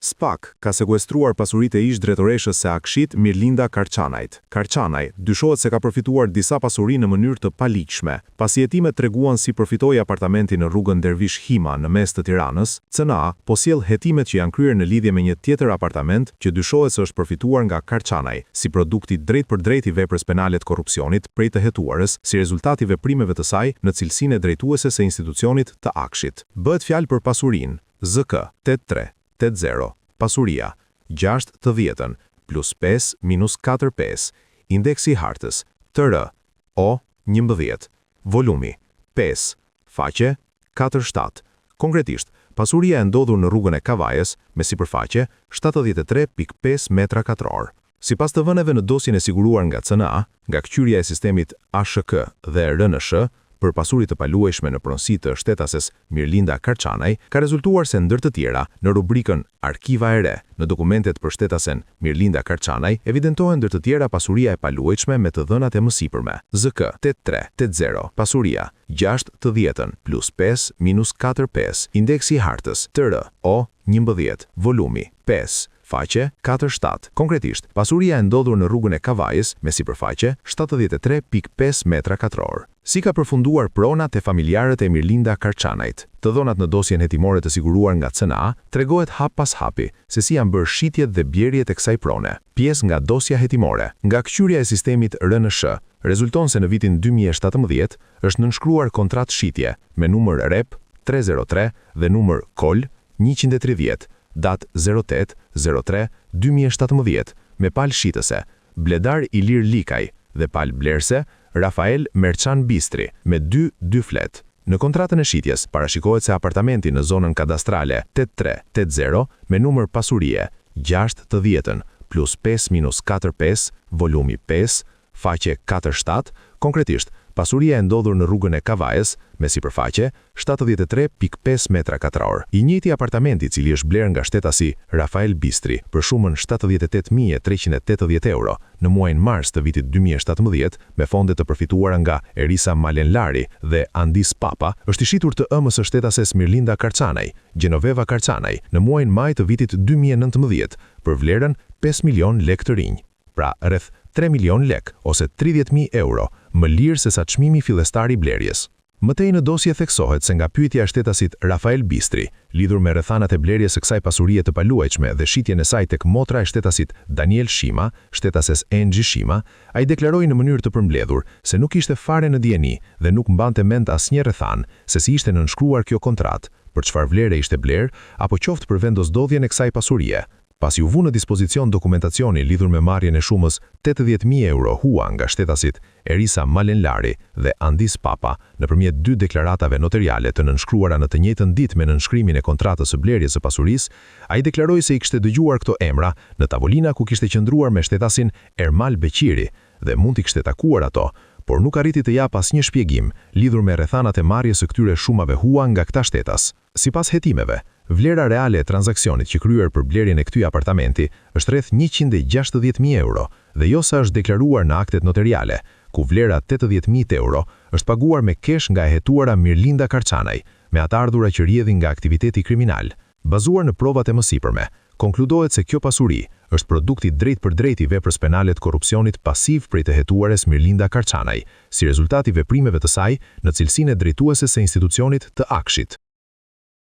SPAK ka sekuestruar pasuritë e ish drejtoreshës së Akshit Mirlinda Karçanajt. Karçanaj dyshohet se ka përfituar disa pasuri në mënyrë të paligjshme. Pasi hetimet treguan si përfitoi apartamenti në rrugën Dervish Hima në mes të Tiranës, CNA po sjell hetimet që janë kryer në lidhje me një tjetër apartament që dyshohet se është përfituar nga Karçanaj, si produkti drejt për drejt i veprës penale të korrupsionit prej të hetuarës, si rezultati i veprimeve të saj në cilësinë e drejtuese së institucionit të Akshit. Bëhet fjalë për pasurinë ZK 8380, pasuria 6/10 plus 5 minus 4/5, indeksi i hartës TR O 11, volumi 5, faqe 47. Konkretisht, pasuria e ndodhur në rrugën e Kavajës me sipërfaqe 73.5 metra katror. Sipas të vëneve në dosjen e siguruar nga CNA, nga kqyrja e sistemit ASHK dhe RNSH, për pasurit të paluajshme në pronësi të shtetases Mirlinda Karçanaj, ka rezultuar se ndër të tjera, në rubrikën Arkiva e re, në dokumentet për shtetasen Mirlinda Karçanaj, evidentohen ndër të tjera pasuria e paluajshme me të dhënat e mësipërme. ZK 8380, pasuria 6/10 plus 5 minus 4/5, indeksi i hartës TR O 11, volumi 5, faqe 47. Konkretisht, pasuria e ndodhur në rrugën e Kavajës me sipërfaqe 73.5 metra katror. Si ka përfunduar pronat e familjarët e Mirlinda Karçanajt, të dhënat në dosjen hetimore të siguruar nga CNA, tregohet hap pas hapi se si janë bërë shitjet dhe bjerjet e kësaj prone. Pjesë nga dosja hetimore, nga kqyrja e sistemit RNSH, rezulton se në vitin 2017 është nënshkruar kontratë shitje me numër REP 303 dhe numër KOL 130, datë 08/03/2017, me palë shitëse Bledar Ilir Likaj dhe palë blerse Rafael Merçan Bistri me 2 flet. Në kontratën e shitjes parashikohet se apartamenti në zonën kadastrale 8380 me numër pasurie 6/10 plus 5 minus 4/5, volumi 5, faqe 47, konkretisht pasuria e ndodhur në rrugën e Kavajës me sipërfaqe 73.5 metra katror. I njëjti apartamenti i cili është bler nga shtetasi Rafael Bistri për shumën 78.380 euro në muajin mars të vitit 2017 me fonde të përfituara nga Erisa Malenlari dhe Andis Papa, është i shitur të ëmës së shtetases Mirlinda Karçanaj, Genoveva Karçanaj, në muajin maj të vitit 2019 për vlerën 5 milion lek të rinj. Pra rreth 3 milion lek ose 30.000 euro, më lirë se sa çmimi fillestar i blerjes. Mëtej në dosje theksohet se nga pyetja e shtetasit Rafael Bistri, lidhur me rrethanat e blerjes së kësaj pasurie të paluajtshme dhe shitjen e saj tek motra e shtetasit Daniel Shima, shtetases Enxhi Shima, ai deklaroi në mënyrë të përmbledhur se nuk ishte fare në dieni dhe nuk mbante mend asnjë rrethan se si ishte nënshkruar kjo kontratë, për çfarë vlere ishte bler, apo qoftë për vendosdodhjen e kësaj pasurie. Pasi u vu në dispozicion dokumentacioni lidhur me marrjen e shumës 80.000 euro hua nga shtetasit Erisa Malenlari dhe Andis Papa nëpërmjet 2 deklaratave notariale të nënshkruara në të njëjtën ditë me nënshkrimin e kontratës së blerjes së pasurisë, ai deklaroi se i kishte dëgjuar këto emra në tavolina ku kishte qëndruar me shtetasin Ermal Beqiri dhe mund t'i kishte takuar ato, por nuk arriti të jap asnjë shpjegim lidhur me rrethanat e marrjes së këtyre shumave hua nga këta shtetas. Sipas hetimeve, vlera reale e transaksionit që kryer për blerjen e këtij apartamenti është rreth 160.000 euro dhe jo sa është deklaruar në aktet notariale, ku vlera 80.000 euro është paguar me kesh nga e hetuara Mirlinda Karçanaj, me atë ardhura që rrjedhin nga aktiviteti kriminal. Bazuar në provat e mësipërme, konkludohet se kjo pasuri është produkti drejt për drejt i veprës penale të korrupsionit pasiv prej të hetuares Mirlinda Karçanaj, si rezultati veprimeve të saj në cilësinë e drejtuese së institucionit të Akshit.